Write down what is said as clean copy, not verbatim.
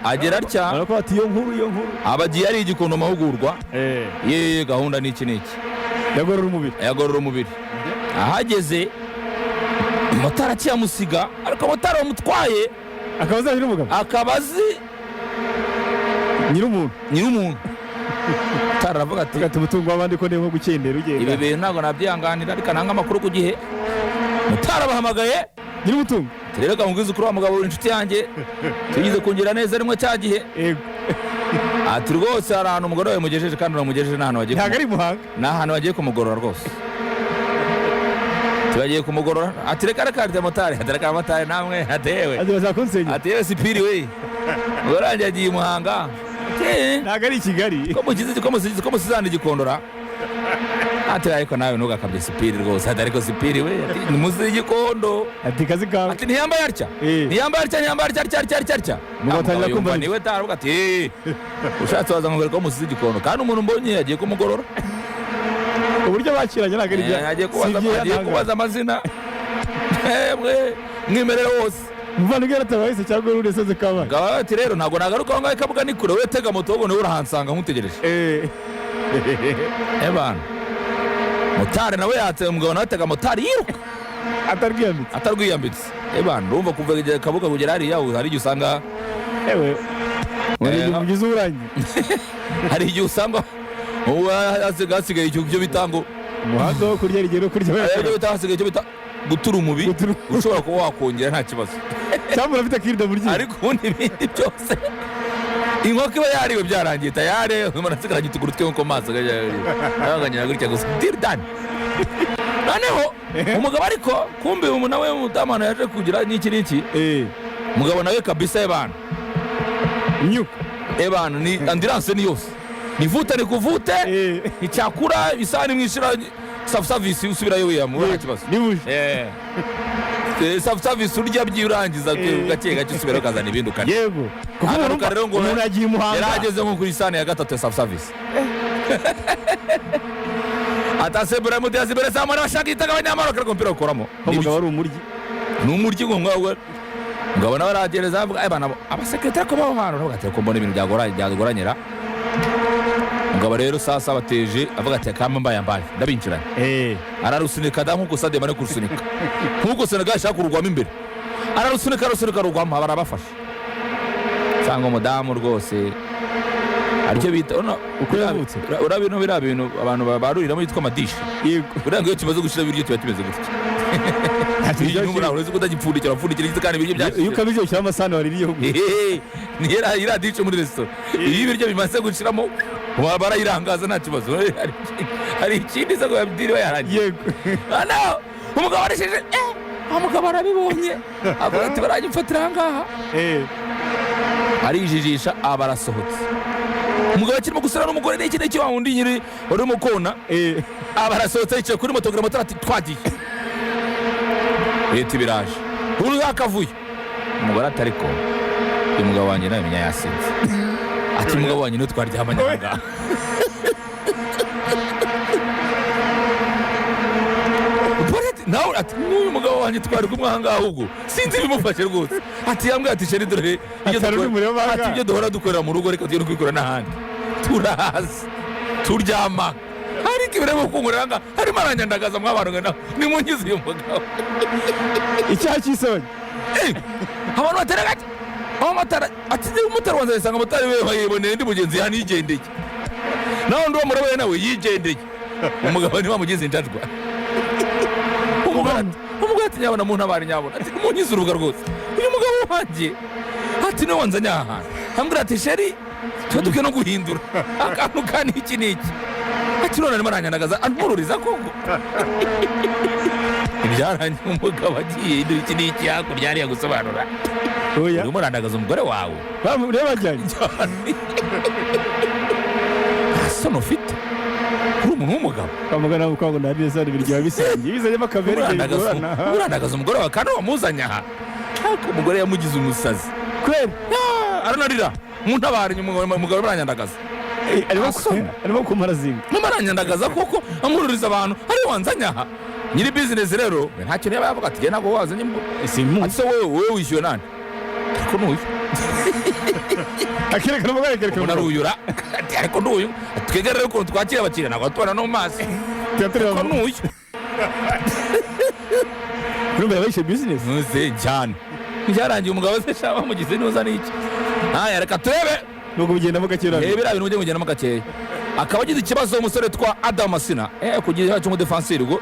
agera atya ariko ati iyo nkuru abagiye ari igikondo mahugurwa ye gahunda n'iki yagorora umubiri ahageze motari akiyamusiga ariko motari wamutwaye akabazi nyir'umuntu taravuga ati umutungo w'abandi ko nko gukendera ugenda ibi bintu ntabwo nabyihanganira ariko nanga amakuru ku gihe motari abahamagaye nyir'umutungo rero kamubwiza ukuri wa mugabo w'inshuti yanjye tugize kungira neza rimwe cya gihe ati rwose hari ahantu umugore wawe mugejeje kandi uramugejeje n'ahantu wagiye ntabwo ari muhanga ni ahantu wagiye kumugorora rwose tubagiye kumugorora ati reka reka motari atareka motari namwe atewe atewe sipiri we umugore wanjye yagiye muhanga ntabwo ari i Kigali ko musizana igikondora ati ariko nawe ntugakabye sipiri rwose ati ariko sipiri we ni muzi y'igikondo ati kazi kawe ati ntiyambaye atya mugatangira kumva niwe taravuga ati ushatse waza ngo ko musize igikondo kandi umuntu mbonye yagiye kumugorora uburyo bakiranye ntabwo ari bya yagiye kubaza amazina mwimerere wose muvandimwe yaratabaye cyangwa uri usoze kabana ngaba ati rero ntabwo nagaruka aho ngaho kabuga ni kure we tega moto wowe niwe urahansanga nkutegereje ebana motari nawe yatse umugabo nawe atega motari yiruka atarwiyambitse ebana urumva kuva kabuga kugera hariya hari igihe usanga mugize uburangi hari igihe usanga hasigaye icyo bita ngo umuhanda wo kurya rigero kurya hasigaye icyo bita gutura umubi ushobora kuba wakongera nta kibazo cyangwa urafite kirida buryo ariko ubundi ibindi byose inkoko iba yariwe byarangiye tayare murasigaranye utuguru twe nko maso aganyira gutya gusa dirdani noneho umugabo ariko kumbe umuntu nawe mutamana yaje kugira n'iki umugabo nawe kabisa y'abantu nyuko ebana ni ambulance ni yose nivute ni kuvute icyakura isani mwishira service usubirayo we mu kibazo service urya byurangiza gake gake usubirayo kazana ibindi ukane yego kuko rero ngo umuntu agiye muhanga yarageze nko kuri isani ya gatatu ya service atasebura mu diazi bere samara bashaka itaga abanyamaro kare kompira ukoramo umugabo ari umuryi n'umuryi ngo ngabo nawe aragereza avuga abana abasekretari ko baho hano bagatera ko mbona ibintu byagoranyera ngabo rero sasa bateje avuga ati kama mbaye ndabinjirana ararusunika da nkuko sade bane kurusunika nkuko Senegal ashaka kurugwamo imbere ararusunika rugwamo barabafasha cyangwa umudamu rwose aricyo bita uko yavutse urabino birabintu abantu baruriramo yitwa madishi yego uranga iyo kimaze gushira biryo kiba kimeze gutya iyo umuntu uretse kudagipfundikira kandi ibiryo byacu iyo ukabije ushyira amasahani waririyeho ni iradice muri resitora iyo ibiryo bimaze gushiramo barayirangaza nta kibazo hari ikindi se ngo yabdiri bayarangiye yego umugabo arisheje umugabo arabibonye avuga ati baranyifatira ngaha arijijisha abarasohotse umugabo akirimo gusura n'umugore n'iki n'iki wa wundi nyiri urimo kona abarasohotse yicaye kuri moto gramotara ati twagiye leta biraje uri hakavuye umugore atariko umugabo wanjye nawe menya yasinze ati umugabo wanjye no twaryamanye ngaha nawe ati n'uyu mugabo wanjye twari kumwe aha ngaha ahubwo sinzi bimufashe rwose ati yambwiye ati sheri dore ibyo duhora dukorera mu rugo reka tujye no kubikora n'ahandi turahazi turyama ariko ibirego kungurira ngaha harimo aranyandagaza mwabantu nawe nimungize uyu mugabo icyaha cy'isoni abantu batera gake amatara ati umutara wanze asanga amatara we yiboneye ndi mugenzi yanigendeye naho ndi wamurabaye nawe yigendeye umugabo ni wamugize injajwa umugabo ati nyabona muntu abari nyabona ati munyize urubuga rwose uyu mugabo wanjye ati no wanzanye aha ambwira ati sheri tuduke no guhindura akantu kani iki niki ati none arimo aranyandagaza ankururiza koko ibyarangiye umugabo agiye iki niki hakurya hariya gusobanura urimo urandagaza umugore wawe bamureba sono ufite uri umuntu w'umugabo bamugana uko nari neza ibiryo bisangiye bizanyemo akabere urandagaza umugore wawe kandi wamuzanye aha ariko umugore yamugize umusazi kweli aranarira muntabara umugabo baranyandagaza arimo kumarazinga baranyandagaza kuko amururiza abantu ari wanzanye aha nyiri business rero ntacyo yaba yavuga ati ntabwo wazanye ati se wowe wishyuye nani ariko n'uyu akerekana umugabo akerekana umuntu aruyura ariko n'uyu twebwe rero ukuntu twakira abakiriya ntabwo tubona no mu maso ariko n'uyu urumva yabahishe business ntuze cyane byarangiye umugabo se shaba bamugize ntuza n'iki aya reka turebe nuko ugendamo gakeya biriya bintu ujye mugendamo gakeya akaba agize ikibazo umusore twa Adam Masina kugira cyo mu defenseur ubwo